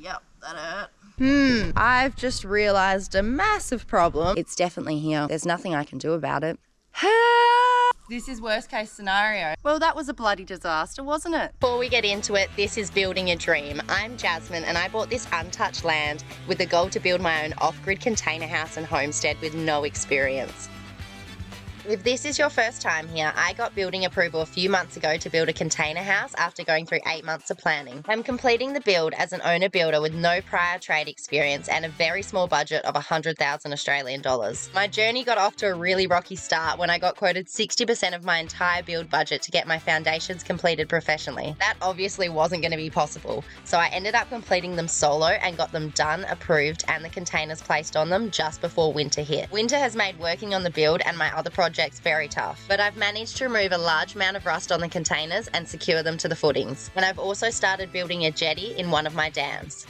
Yep, that hurt. I've just realised a massive problem. It's definitely here. There's nothing I can do about it. This is worst case scenario. Well, that was a bloody disaster, wasn't it? Before we get into it, this is building a dream. I'm Jasmine and I bought this untouched land with the goal to build my own off-grid container house and homestead with no experience. If this is your first time here, I got building approval a few months ago to build a container house after going through 8 months of planning. I'm completing the build as an owner builder with no prior trade experience and a very small budget of 100,000 Australian dollars. My journey got off to a really rocky start when I got quoted 60% of my entire build budget to get my foundations completed professionally. That obviously wasn't going to be possible, so I ended up completing them solo and got them done, approved, and the containers placed on them just before winter hit. Winter has made working on the build and my other projects very tough, but I've managed to remove a large amount of rust on the containers and secure them to the footings. And I've also started building a jetty in one of my dams.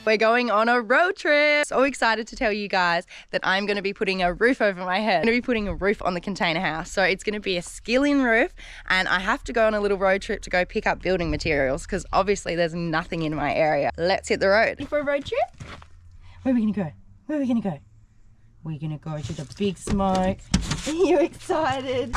We're going on a road trip. So excited to tell you guys that I'm going to be putting a roof over my head. I'm going to be putting a roof on the container house. So it's going to be a skill-in roof, and I have to go on a little road trip to go pick up building materials because obviously there's nothing in my area. Let's hit the road. For a road trip? Where are we going to go? Where are we going to go? We're going to go to the big smoke. Are you excited?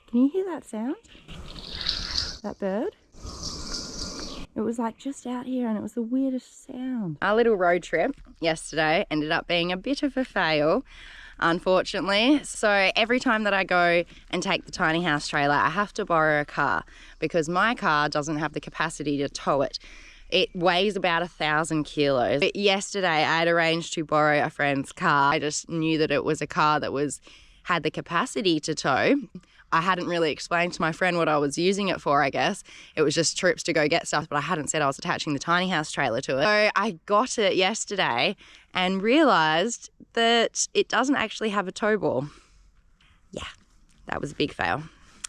Can you hear that sound? That bird? It was like just out here and it was the weirdest sound. Our little road trip yesterday ended up being a bit of a fail, unfortunately. So every time that I go and take the tiny house trailer, I have to borrow a car because my car doesn't have the capacity to tow it. It weighs about 1,000 kilos. But yesterday I had arranged to borrow a friend's car. I just knew that it was a car that had the capacity to tow. I hadn't really explained to my friend what I was using it for, I guess. It was just trips to go get stuff, but I hadn't said I was attaching the tiny house trailer to it. So I got it yesterday and realised that it doesn't actually have a tow ball. Yeah, that was a big fail.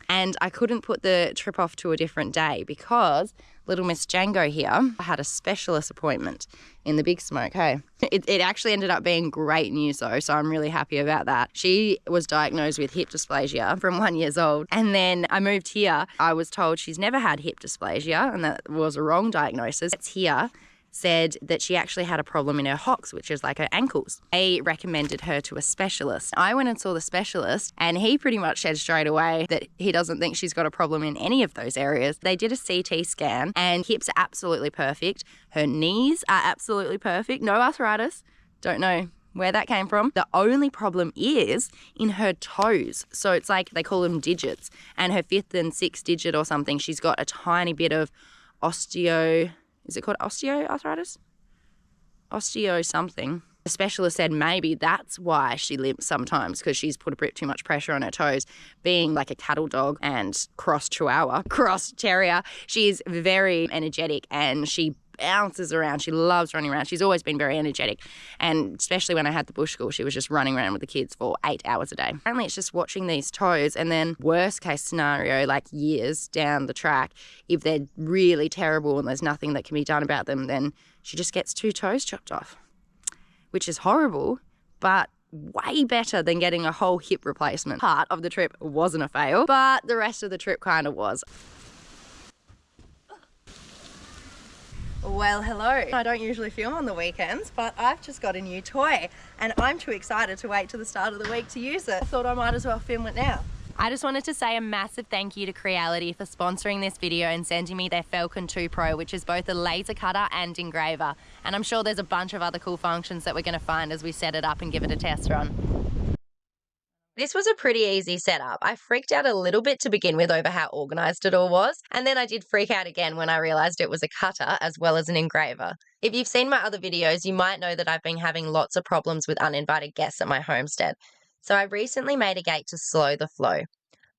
And I couldn't put the trip off to a different day because little Miss Django here had a specialist appointment in the Big Smoke, hey. It actually ended up being great news though, so I'm really happy about that. She was diagnosed with hip dysplasia from 1 year old. And then I moved here. I was told she's never had hip dysplasia and that was a wrong diagnosis. It's here. Said that she actually had a problem in her hocks, which is like her ankles. They recommended her to a specialist. I went and saw the specialist and he pretty much said straight away that he doesn't think she's got a problem in any of those areas. They did a CT scan and hips are absolutely perfect. Her knees are absolutely perfect. No arthritis. Don't know where that came from. The only problem is in her toes. So it's like they call them digits. And her 5th and 6th digit or something, she's got a tiny bit of is it called osteoarthritis? Osteo something. The specialist said maybe that's why she limps sometimes because she's put a bit too much pressure on her toes. Being like a cattle dog and cross terrier, she's very energetic and she bounces around. She loves running around. She's always been very energetic. And especially when I had the bush school, she was just running around with the kids for 8 hours a day. Apparently it's just watching these toes and then worst case scenario, like years down the track, if they're really terrible and there's nothing that can be done about them, then she just gets 2 toes chopped off, which is horrible, but way better than getting a whole hip replacement. Part of the trip wasn't a fail, but the rest of the trip kind of was. Well, hello. I don't usually film on the weekends, but I've just got a new toy and I'm too excited to wait till the start of the week to use it. I thought I might as well film it now. I just wanted to say a massive thank you to Creality for sponsoring this video and sending me their Falcon 2 Pro, which is both a laser cutter and engraver. And I'm sure there's a bunch of other cool functions that we're going to find as we set it up and give it a test run. This was a pretty easy setup. I freaked out a little bit to begin with over how organised it all was, and then I did freak out again when I realised it was a cutter as well as an engraver. If you've seen my other videos, you might know that I've been having lots of problems with uninvited guests at my homestead. So I recently made a gate to slow the flow.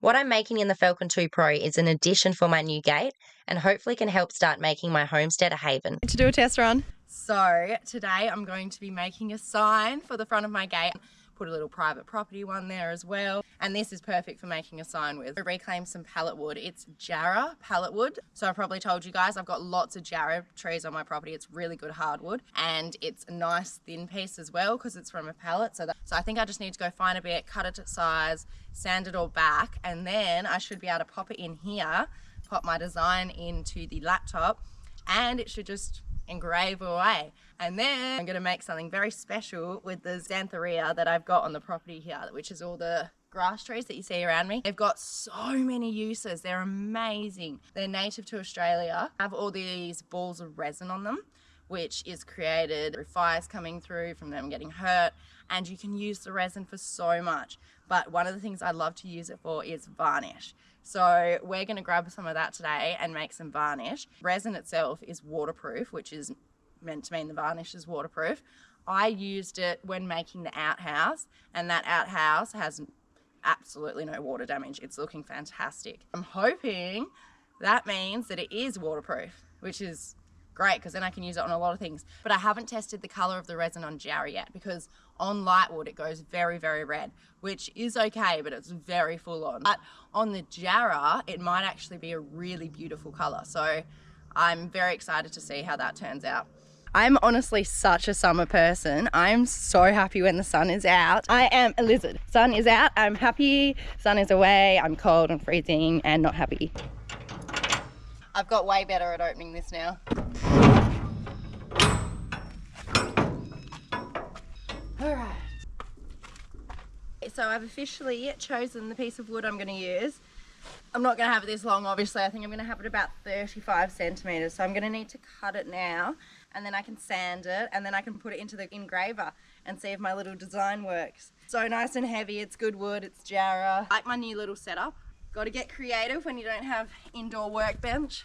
What I'm making in the Falcon 2 Pro is an addition for my new gate and hopefully can help start making my homestead a haven. To do a test run. So today I'm going to be making a sign for the front of my gate. put a little private property one there as well. And this is perfect for making a sign with. I reclaimed some pallet wood. It's Jarrah pallet wood. So I probably told you guys I've got lots of Jarrah trees on my property. It's really good hardwood, and it's a nice thin piece as well because it's from a pallet. So I think I just need to go find a bit, cut it to size, sand it all back, and then I should be able to pop it in here, pop my design into the laptop, and it should just engrave away. And then I'm going to make something very special with the Xanthorrhoea that I've got on the property here, which is all the grass trees that you see around me. They've got so many uses. They're amazing. They're native to Australia. Have all these balls of resin on them, which is created through fires coming through from them getting hurt, and you can use the resin for so much. But one of the things I love to use it for is varnish. So we're going to grab some of that today and make some varnish. Resin itself is waterproof, which is meant to mean the varnish is waterproof. I used it when making the outhouse, and that outhouse has absolutely no water damage. It's looking fantastic. I'm hoping that means that it is waterproof, which is great because then I can use it on a lot of things. But I haven't tested the color of the resin on Jarrah yet, because on lightwood it goes very, very red, which is okay, but it's very full on. But on the Jarrah, it might actually be a really beautiful color. So I'm very excited to see how that turns out. I'm honestly such a summer person. I'm so happy when the sun is out. I am a lizard. Sun is out, I'm happy. Sun is away, I'm cold and freezing and not happy. I've got way better at opening this now. All right. So I've officially chosen the piece of wood I'm going to use. I'm not going to have it this long, obviously. I think I'm going to have it about 35 centimeters. So I'm going to need to cut it now, and then I can sand it, and then I can put it into the engraver and see if my little design works. So nice and heavy. It's good wood. It's Jarrah. I like my new little setup. Got to get creative when you don't have indoor workbench.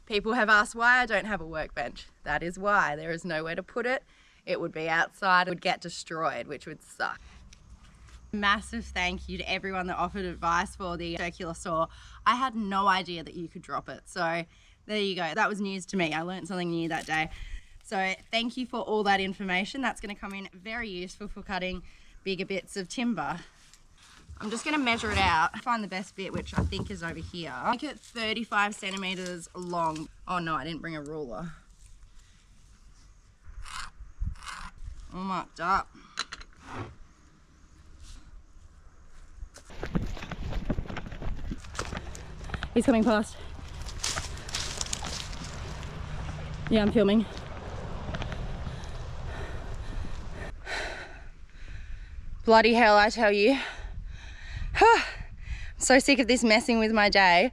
People have asked why I don't have a workbench. That is why. There is nowhere to put it. It would be outside. It would get destroyed, which would suck. Massive thank you to everyone that offered advice for the circular saw. I had no idea that you could drop it. So there you go. That was news to me. I learned something new that day. So thank you for all that information. That's going to come in very useful for cutting bigger bits of timber. I'm just going to measure it out, find the best bit, which I think is over here. Make it 35 centimeters long. Oh no, I didn't bring a ruler. All marked up. He's coming past. Yeah, I'm filming. Bloody hell, I tell you. I'm so sick of this messing with my day.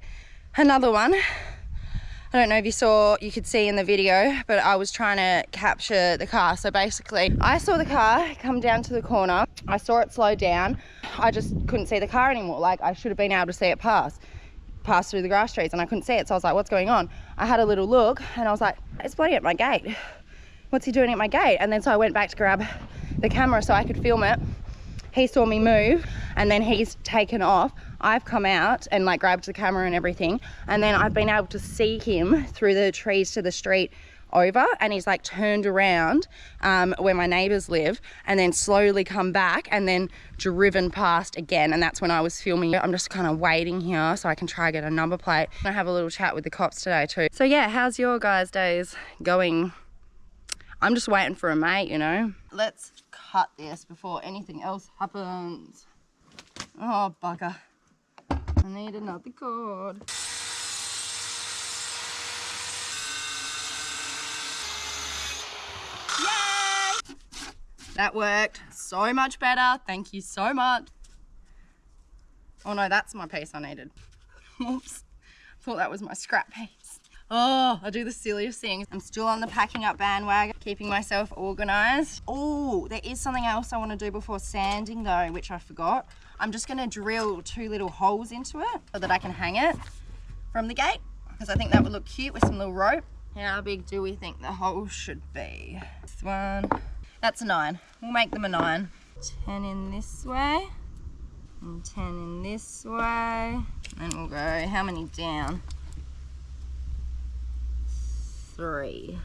Another one. I don't know if you could see in the video, but I was trying to capture the car. So basically, I saw the car come down to the corner. I saw it slow down. I just couldn't see the car anymore. Like, I should have been able to see it pass through the grass trees, and I couldn't see it. So I was like, what's going on? I had a little look, and I was like, it's bloody at my gate. What's he doing at my gate? And then so I went back to grab the camera so I could film it. He saw me move, and then he's taken off. I've come out and like grabbed the camera and everything, and then I've been able to see him through the trees to the street over, and he's like turned around where my neighbors live, and then slowly come back and then driven past again. And that's when I was filming. I'm just kind of waiting here so I can try to get a number plate. I have a little chat with the cops today too. So yeah, how's your guys' days going? I'm just waiting for a mate, you know. Let's cut this before anything else happens. Oh bugger, I need another cord. Yay! That worked so much better. Thank you so much. Oh no, that's my piece I needed. Oops, thought that was my scrap piece. Oh, I do the silliest things. I'm still on the packing up bandwagon, keeping myself organized. Oh, there is something else I want to do before sanding though, which I forgot. I'm just going to drill 2 little holes into it so that I can hang it from the gate, because I think that would look cute with some little rope. How big do we think the hole should be? This one, that's a 9. We'll make them a 9. 10 in this way and 10 in this way, and we'll go, how many down? 3.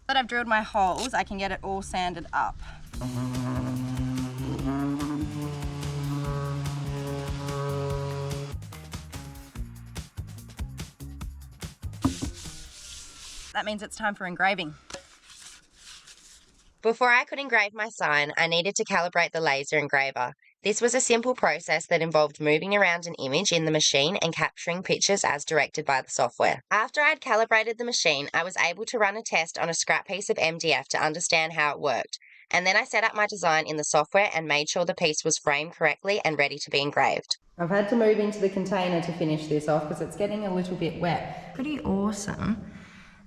That I've drilled my holes, I can get it all sanded up. That means it's time for engraving. Before I could engrave my sign, I needed to calibrate the laser engraver. This was a simple process that involved moving around an image in the machine and capturing pictures as directed by the software. After I'd calibrated the machine, I was able to run a test on a scrap piece of MDF to understand how it worked. And then I set up my design in the software and made sure the piece was framed correctly and ready to be engraved. I've had to move into the container to finish this off because it's getting a little bit wet. Pretty awesome.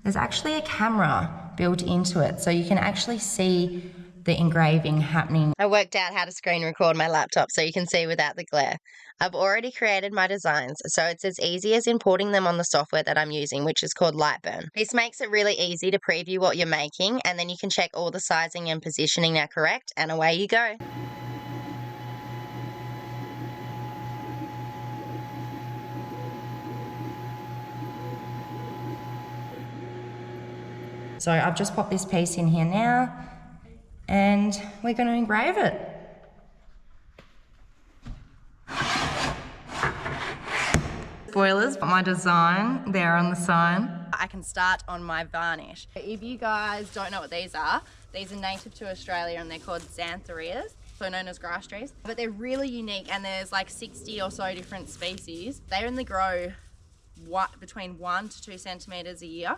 There's actually a camera built into it, so you can actually see the engraving happening. I worked out how to screen record my laptop so you can see without the glare. I've already created my designs, so it's as easy as importing them on the software that I'm using, which is called Lightburn. This makes it really easy to preview what you're making, and then you can check all the sizing and positioning are correct, and away you go. So I've just popped this piece in here now, and we're going to engrave it. Spoilers, but my design there on the sign. I can start on my varnish. If you guys don't know what these are native to Australia and they're called Xanthorrhoeas, so known as grass trees. But they're really unique, and there's like 60 or so different species. They only grow between 1 to 2 centimeters a year.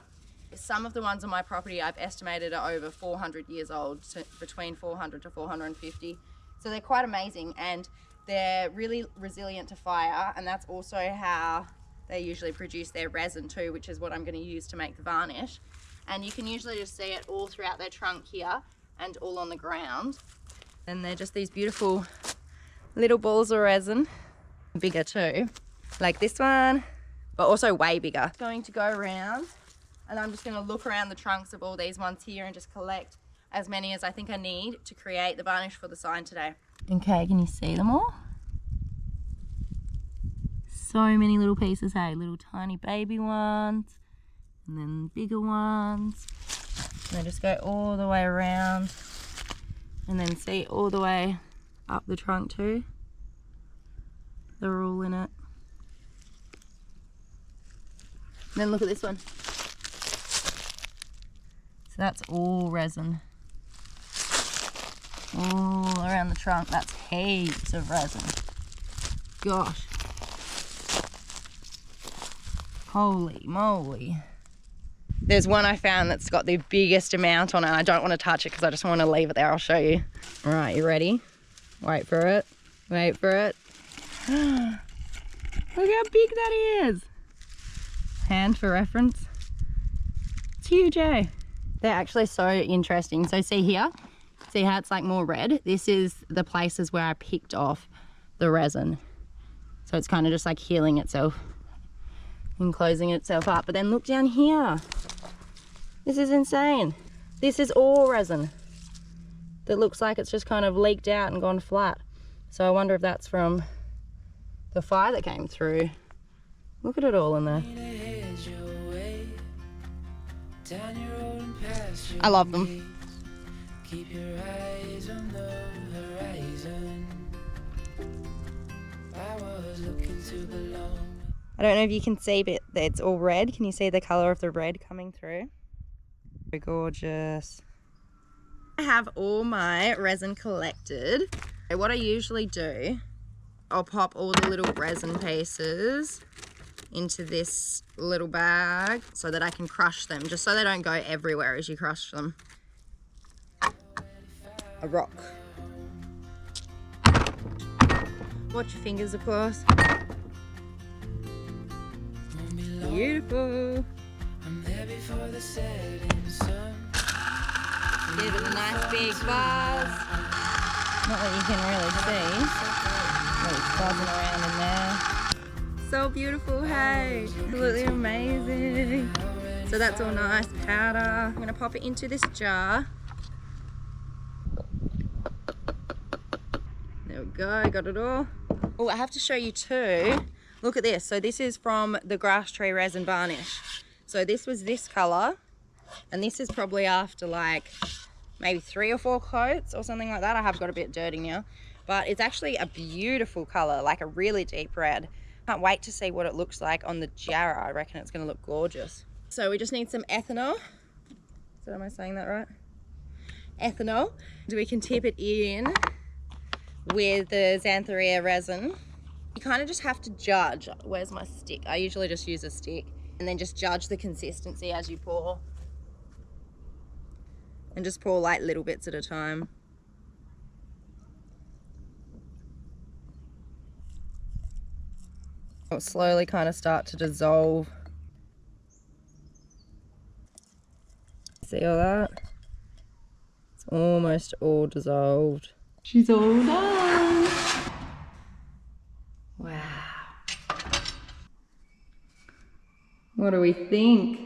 Some of the ones on my property I've estimated are over 400 years old, so between 400 to 450. So they're quite amazing, and they're really resilient to fire, and that's also how they usually produce their resin too, which is what I'm going to use to make the varnish. And you can usually just see it all throughout their trunk here and all on the ground. And they're just these beautiful little balls of resin, bigger too, like this one, but also way bigger. Going to go around, and I'm just going to look around the trunks of all these ones here and just collect as many as I think I need to create the varnish for the sign today. Okay, can you see them all? So many little pieces, hey? Little tiny baby ones, and then bigger ones. And they just go all the way around, and then see all the way up the trunk too. They're all in it. And then look at this one. So that's all resin. All around the trunk, that's heaps of resin. Gosh. Holy moly. There's one I found that's got the biggest amount on it. I don't want to touch it because I just want to leave it there. I'll show you. All right, you ready? Wait for it. Wait for it. Look how big that is. Hand for reference. It's huge, eh? They're actually so interesting. So see here? See how it's like more red? This is the places where I picked off the resin. So it's kind of just like healing itself and closing itself up. But then look down here. This is insane. This is all resin that looks like it's just kind of leaked out and gone flat. So I wonder if that's from the fire that came through. Look at it all in there. I love them. Keep your eyes on the horizon. I was looking to belong. I don't know if you can see, but it's all red. Can you see the color of the red coming through? Very gorgeous. I have all my resin collected. What I usually do, I'll pop all the little resin pieces into this little bag so that I can crush them, just so they don't go everywhere as you crush them. A rock. Watch your fingers, of course. Beautiful. I'm there before the setting sun. Give it a nice big buzz. Not that you can really see. But it's buzzing around in there. So beautiful, hey. Absolutely amazing. So that's all nice powder. I'm going to pop it into this jar. There we go, got it all. Oh, I have to show you too. Look at this. So this is from the grass tree resin varnish. So this was this color, And this is probably after like maybe 3 or 4 coats or something like that. I have got a bit dirty now, but it's actually a beautiful color, like a really deep red. Can't wait to see what it looks like on the jarrah. I reckon it's going to look gorgeous. So we just need some ethanol. Am I saying that right? Ethanol. So we can tip it in with the Xanthorrhoea resin. You kind of just have to judge. Where's my stick? I usually just use a stick. And then just judge the consistency as you pour. And just pour like little bits at a time. It'll slowly kind of start to dissolve. See all that? It's almost all dissolved. She's all done. Wow. What do we think?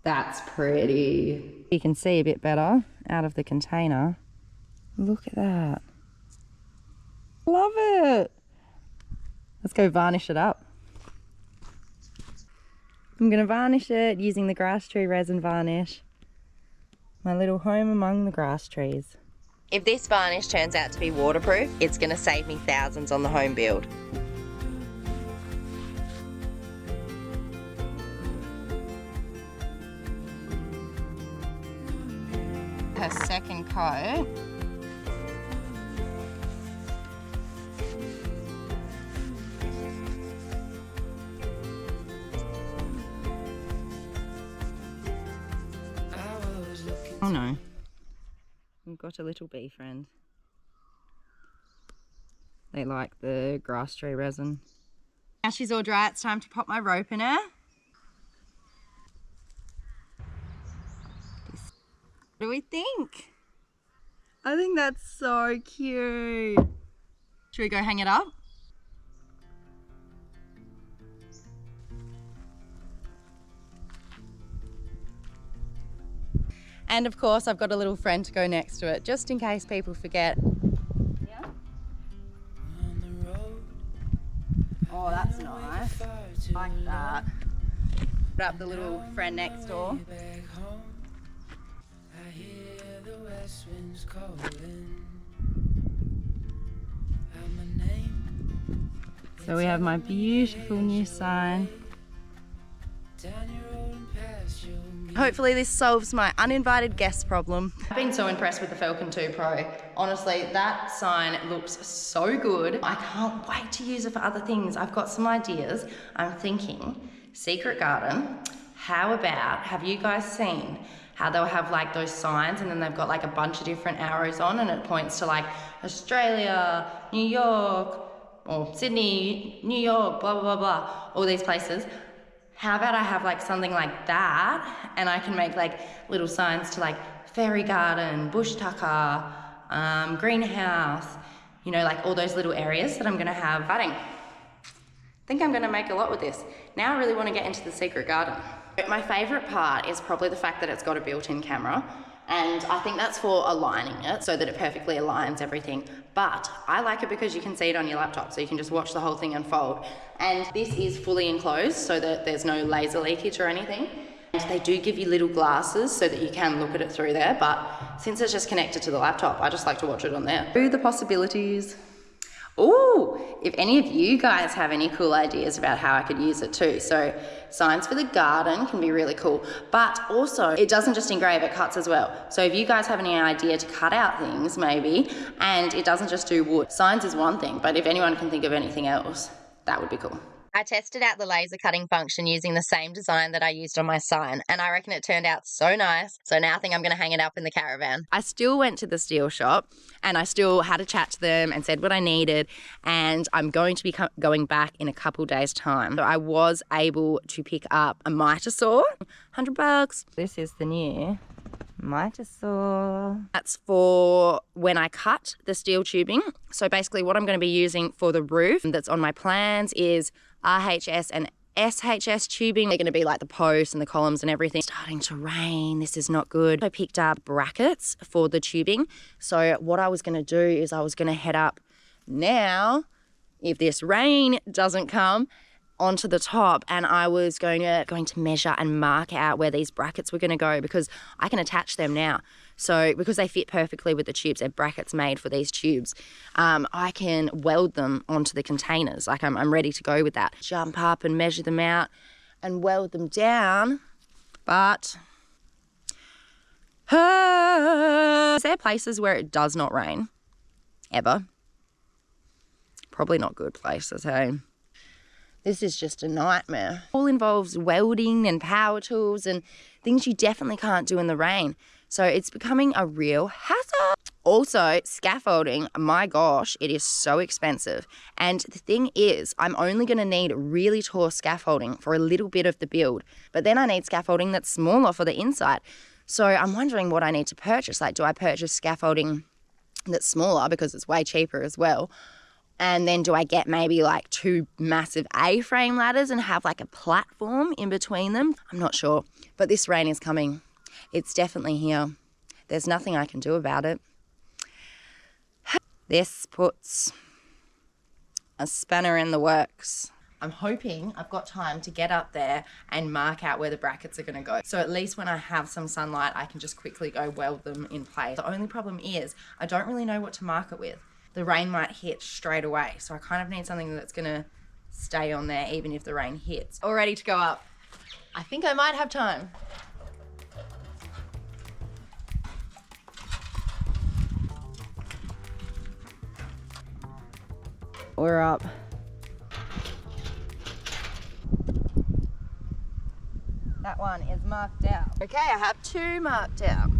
That's pretty. You can see a bit better out of the container. Look at that. Love it. Let's go varnish it up. I'm going to varnish it using the grass tree resin varnish. My little home among the grass trees. If this varnish turns out to be waterproof, it's going to save me thousands on the home build. Her second coat. Oh no, we've got a little bee friend. They like the grass tree resin. Now she's all dry, it's time to pop my rope in her. What do we think? I think that's so cute. Should we go hang it up? And of course, I've got a little friend to go next to it, just in case people forget. Yeah? Oh, that's nice. Like that. Put up the little friend next door. So we have my beautiful new sign. Hopefully this solves my uninvited guest problem. I've been so impressed with the Falcon 2 Pro. Honestly, that sign looks so good. I can't wait to use it for other things. I've got some ideas. I'm thinking secret garden. How about, have you guys seen how they'll have like those signs and then they've got like a bunch of different arrows on and it points to like Australia, New York, or Sydney, New York, blah, blah, blah, blah, all these places. How about I have like something like that and I can make like little signs to like fairy garden, bush tucker, greenhouse, you know, like all those little areas that I'm gonna have budding. I think I'm gonna make a lot with this. Now I really wanna get into the secret garden. My favorite part is probably the fact that it's got a built-in camera, and I think that's for aligning it so that it perfectly aligns everything. But I like it because you can see it on your laptop, so you can just watch the whole thing unfold. And this is fully enclosed so that there's no laser leakage or anything. And they do give you little glasses so that you can look at it through there, but since it's just connected to the laptop, I just like to watch it on there. Ooh, the possibilities. Ooh, if any of you guys have any cool ideas about how I could use it too. So signs for the garden can be really cool, but also it doesn't just engrave, it cuts as well. So if you guys have any idea to cut out things maybe, and it doesn't just do wood. Signs is one thing, but if anyone can think of anything else, that would be cool. I tested out the laser cutting function using the same design that I used on my sign, and I reckon it turned out so nice. So now I think I'm going to hang it up in the caravan. I still went to the steel shop and I still had a chat to them and said what I needed, and I'm going to be going back in a couple days time. So I was able to pick up a miter saw, $100. This is the new miter saw. That's for when I cut the steel tubing. So basically what I'm going to be using for the roof that's on my plans is RHS and SHS tubing. They're going to be like the posts and the columns and everything. It's starting to rain. This is not good. I picked up brackets for the tubing. So what I was going to do is I was going to head up now, if this rain doesn't come, onto the top, and I was going to measure and mark out where these brackets were going to go, because I can attach them now. So because they fit perfectly with the tubes, they're brackets made for these tubes, I can weld them onto the containers. Like I'm ready to go with that. Jump up and measure them out and weld them down. But is there places where it does not rain ever? Probably not good places, hey? This is just a nightmare. All involves welding and power tools and things you definitely can't do in the rain. So it's becoming a real hassle. Also, scaffolding, my gosh, it is so expensive. And the thing is, I'm only going to need really tall scaffolding for a little bit of the build. But then I need scaffolding that's smaller for the inside. So I'm wondering what I need to purchase. Like, do I purchase scaffolding that's smaller because it's way cheaper as well? And then do I get maybe like 2 massive A-frame ladders and have like a platform in between them? I'm not sure. But this rain is coming. It's definitely here. There's nothing I can do about it. This puts a spanner in the works. I'm hoping I've got time to get up there and mark out where the brackets are going to go. So at least when I have some sunlight, I can just quickly go weld them in place. The only problem is I don't really know what to mark it with. The rain might hit straight away. So I kind of need something that's going to stay on there even if the rain hits. All ready to go up. I think I might have time. We're up. That one is marked out. Okay, I have 2 marked out.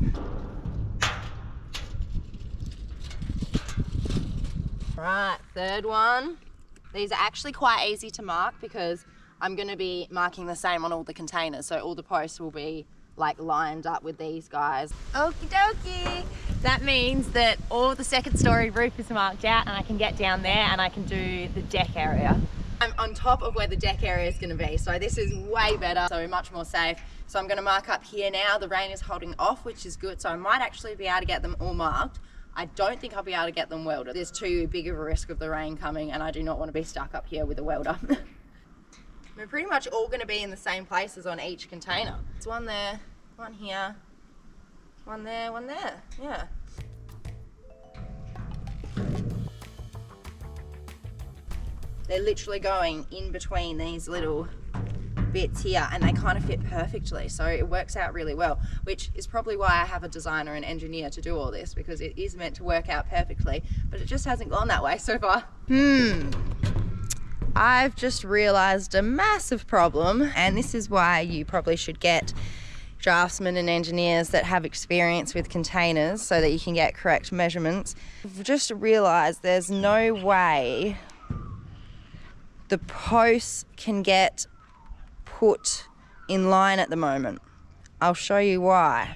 Right, 3rd one. These are actually quite easy to mark because I'm going to be marking the same on all the containers. So all the posts will be like lined up with these guys. Okie dokie. That means that all the 2nd story roof is marked out and I can get down there and I can do the deck area. I'm on top of where the deck area is going to be. So this is way better, so much more safe. So I'm going to mark up here now. The rain is holding off, which is good. So I might actually be able to get them all marked. I don't think I'll be able to get them welded. There's too big of a risk of the rain coming and I do not want to be stuck up here with a welder. We're pretty much all going to be in the same places on each container. There's one there, one here, one there, one there. Yeah. They're literally going in between these little bits here and they kind of fit perfectly, so it works out really well, which is probably why I have a designer and engineer to do all this, because it is meant to work out perfectly, but it just hasn't gone that way so far. I've just realized a massive problem, and this is why you probably should get draftsmen and engineers that have experience with containers so that you can get correct measurements. I've just realized there's no way the posts can get put in line at the moment. I'll show you why.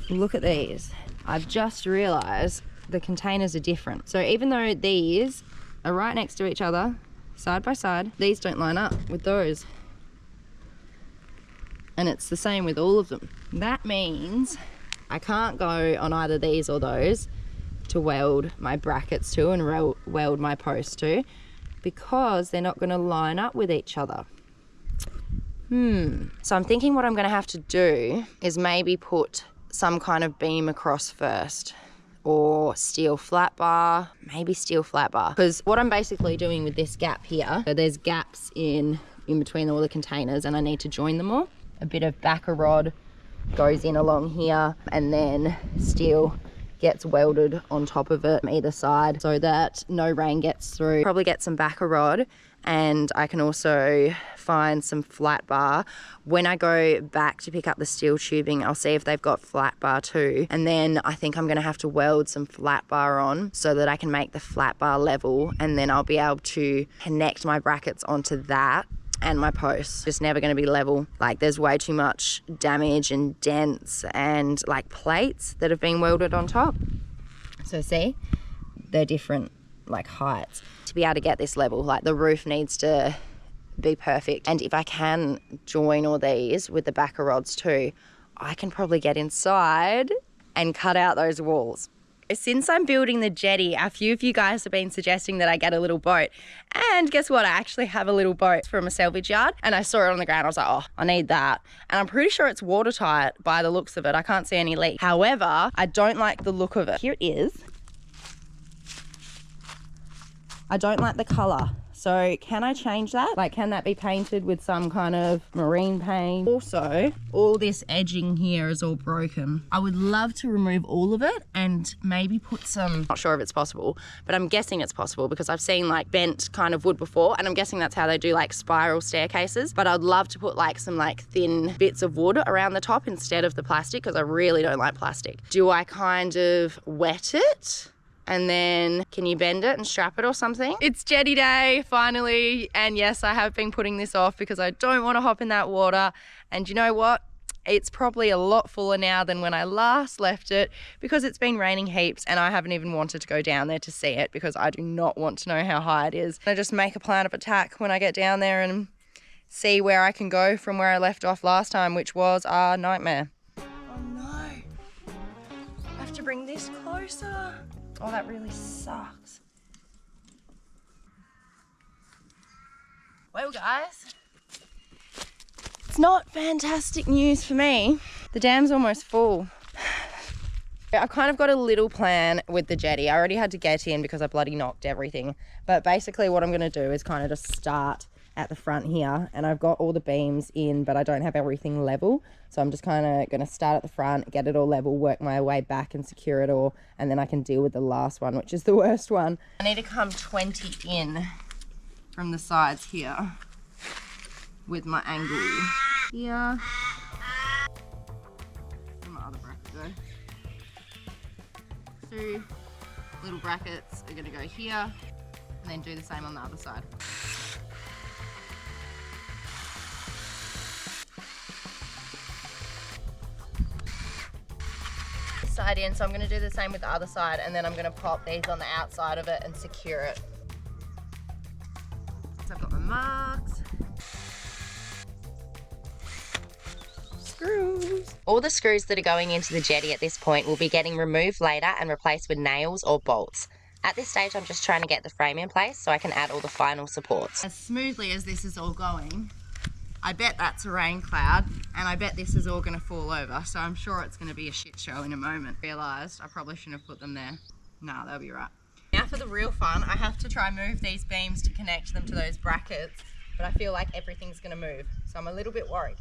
Look at these. I've just realized the containers are different. So even though these are right next to each other, side by side, these don't line up with those. And it's the same with all of them. That means I can't go on either these or those to weld my brackets to and weld my posts to, because they're not going to line up with each other. So I'm thinking what I'm going to have to do is maybe put some kind of beam across first, or steel flat bar, maybe steel flat bar. Because what I'm basically doing with this gap here, so there's gaps in between all the containers and I need to join them all. A bit of backer rod goes in along here and then steel gets welded on top of it either side so that no rain gets through. Probably get some backer rod, and I can also find some flat bar. When I go back to pick up the steel tubing, I'll see if they've got flat bar too, and then I think I'm going to have to weld some flat bar on so that I can make the flat bar level, and then I'll be able to connect my brackets onto that. And my posts just never going to be level. Like, there's way too much damage and dents and like plates that have been welded on top. So see, they're different like heights. To be able to get this level, like the roof needs to be perfect. And if I can join all these with the backer rods too, I can probably get inside and cut out those walls. Since I'm building the jetty, a few of you guys have been suggesting that I get a little boat. And guess what? I actually have a little boat from a salvage yard and I saw it on the ground. I was like, oh, I need that. And I'm pretty sure it's watertight by the looks of it. I can't see any leak. However, I don't like the look of it. Here it is. I don't like the color. So can I change that? Like, can that be painted with some kind of marine paint? Also, all this edging here is all broken. I would love to remove all of it and maybe put some, not sure if it's possible, but I'm guessing it's possible because I've seen like bent kind of wood before, and I'm guessing that's how they do like spiral staircases. But I'd love to put like some like thin bits of wood around the top instead of the plastic, because I really don't like plastic. Do I kind of wet it? And then can you bend it and strap it or something? It's jetty day finally, and yes, I have been putting this off because I don't want to hop in that water. And you know what? It's probably a lot fuller now than when I last left it because it's been raining heaps and I haven't even wanted to go down there to see it because I do not want to know how high it is. I just make a plan of attack when I get down there and see where I can go from where I left off last time, which was a nightmare. Oh no, I have to bring this closer. Oh, that really sucks. Well, guys, it's not fantastic news for me. The dam's almost full. I kind of got a little plan with the jetty. I already had to get in because I bloody knocked everything. But basically what I'm going to do is kind of just start at the front here, and I've got all the beams in, but I don't have everything level. So I'm just kind of going to start at the front, get it all level, work my way back and secure it all, and then I can deal with the last one, which is the worst one. I need to come 20 in from the sides here with my angle here. Where's my other bracket go? 2 little brackets are going to go here, and then do the same on the other side. Side in, so I'm going to do the same with the other side, and then I'm going to pop these on the outside of it and secure it. So I've got my marks. Screws. All the screws that are going into the jetty at this point will be getting removed later and replaced with nails or bolts. At this stage, I'm just trying to get the frame in place so I can add all the final supports. As smoothly as this is all going, I bet that's a rain cloud, and I bet this is all going to fall over, so I'm sure it's going to be a shit show in a moment. Realised I probably shouldn't have put them there. No, they'll be right. Now for the real fun, I have to try and move these beams to connect them to those brackets, but I feel like everything's going to move, so I'm a little bit worried.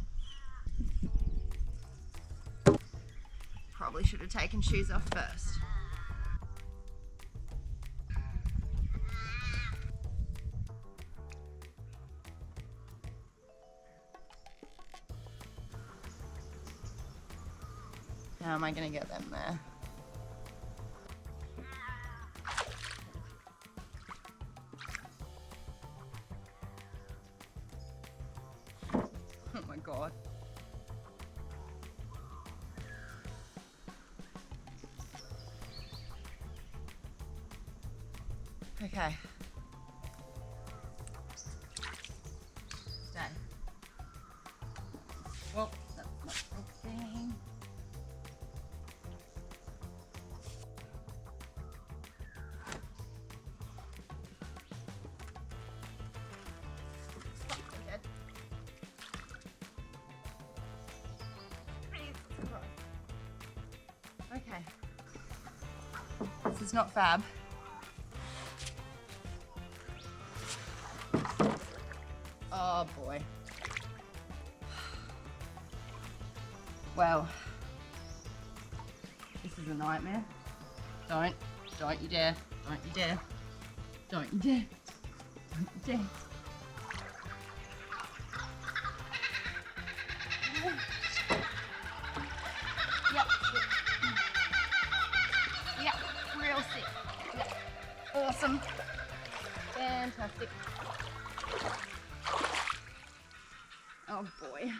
Probably should have taken shoes off first. How am I going to get them there? Oh my God. Okay. Stay. Well, that's not okay. Okay. This is not fab. Oh boy. Well, this is a nightmare. Don't you dare, don't you dare, don't you dare, don't you dare. Yep, real sick. Yep. Awesome. Fantastic. Oh boy.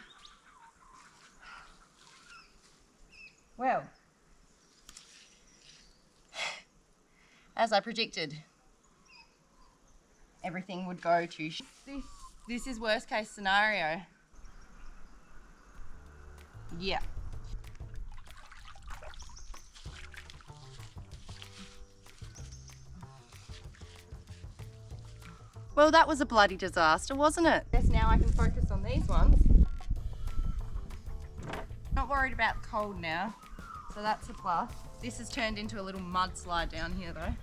Well, as I predicted, everything would go to this is worst case scenario. Yeah. Well, that was a bloody disaster, wasn't it? Guess now I can focus on these ones. Not worried about the cold now, so that's a plus. This has turned into a little mudslide down here though.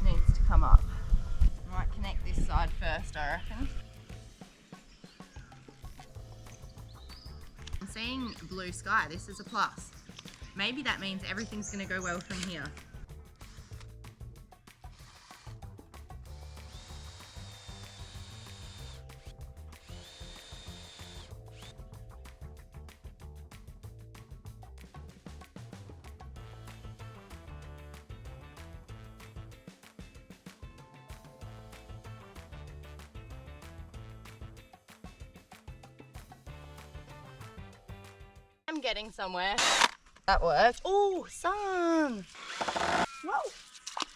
Needs to come up. Might connect this side first, I reckon. I'm seeing blue sky. This is a plus. Maybe that means everything's going to go well from here. I'm getting somewhere. That worked. Oh, sun! Whoa!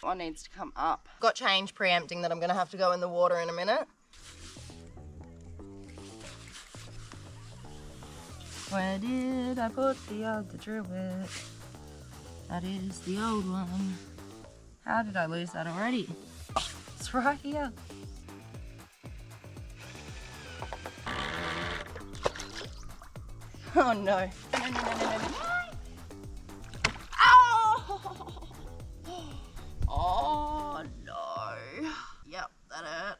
One needs to come up. Got change preempting that I'm gonna have to go in the water in a minute. Where did I put the other drill bit? That is the old one. How did I lose that already? It's right here. Oh no. No. Oh! Oh no. Yep, that hurt.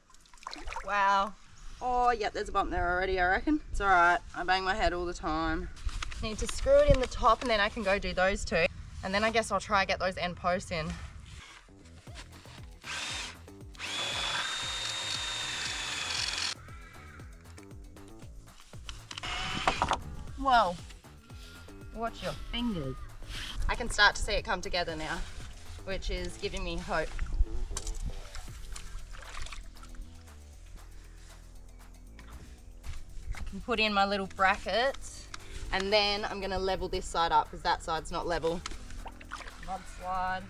Wow. Oh, yep, there's a bump there already, I reckon. It's alright. I bang my head all the time. Need to screw it in the top and then I can go do those two. And then I guess I'll try get those end posts in. Whoa, watch your fingers. I can start to see it come together now, which is giving me hope. I can put in my little brackets and then I'm gonna level this side up because that side's not level. Mudslide.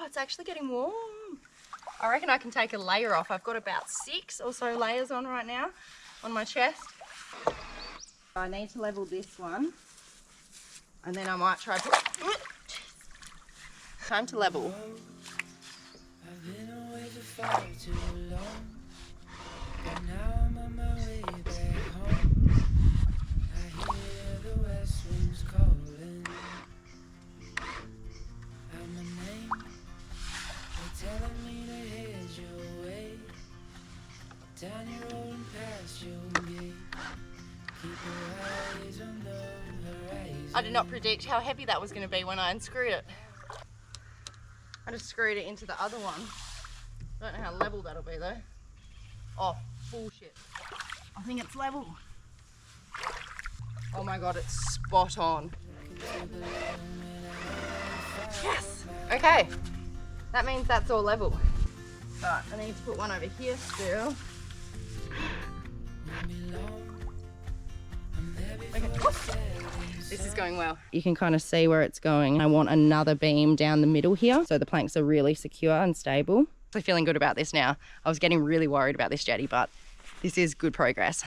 It's actually getting warm. I reckon I can take a layer off. I've got about 6 or so layers on right now on my chest. I need to level this one and then I might try to... Time to level. I've been away for far too long, but now I'm on my way back home. I hear the west winds calling out my name. Telling me to head your way, down your road and past your gate. Keep your eyes on the horizon. I did not predict how heavy that was going to be when I unscrewed it. I just screwed it into the other one. Don't know how level that'll be though. Oh, bullshit. I think it's level. Oh my god, it's spot on. Yes! Okay. That means that's all level. But I need to put one over here still. Okay. This is going well. You can kind of see where it's going. I want another beam down the middle here so the planks are really secure and stable. I'm feeling good about this now. I was getting really worried about this jetty, but this is good progress.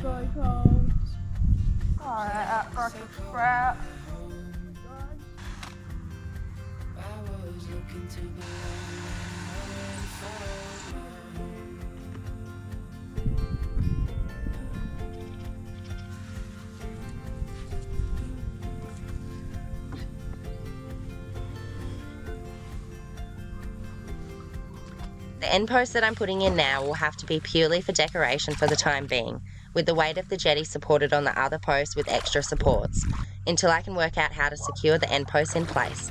So cold. Alright, that fucking crap. The end post that I'm putting in now will have to be purely for decoration for the time being, with the weight of the jetty supported on the other post with extra supports, until I can work out how to secure the end post in place.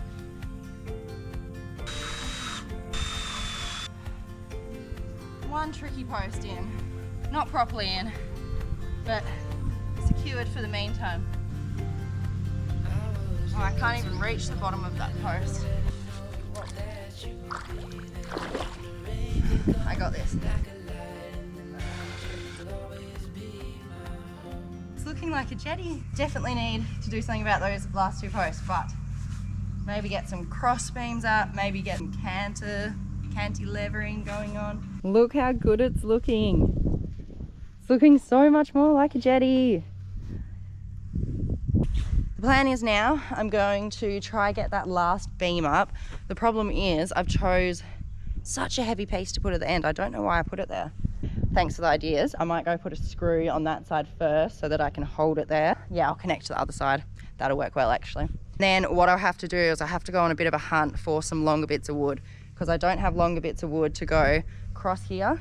One tricky post in, not properly in, but secured for the meantime. Oh, I can't even reach the bottom of that post. I got this. It's looking like a jetty. Definitely need to do something about those last 2 posts, but maybe get some cross beams up, maybe get some cantilevering going on. Look how good it's looking. It's looking so much more like a jetty. The plan is now I'm going to try get that last beam up. The problem is I've chose such a heavy piece to put at the end. I don't know why I put it there. Thanks for the ideas. I might go put a screw on that side first so that I can hold it there. Yeah, I'll connect to the other side. That'll work well actually. Then what I'll have to do is I have to go on a bit of a hunt for some longer bits of wood, because I don't have longer bits of wood to go across here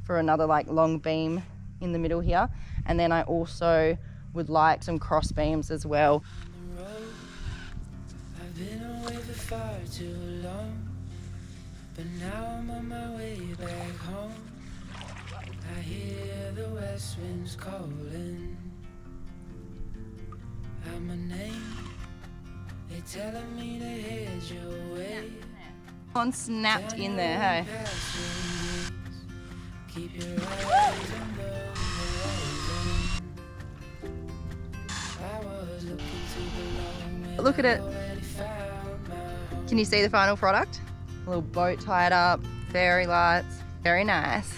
for another like long beam in the middle here. And then I also would like some cross beams as well. I've been away for far too long, but now I'm on my way back home. I hear the west winds calling out my name. They telling me to head your way. One snapped in there, hey. Keep your eyes on the horizon. I was looking to belong. Look at it. Can you see the final product? A little boat tied up, fairy lights, very nice.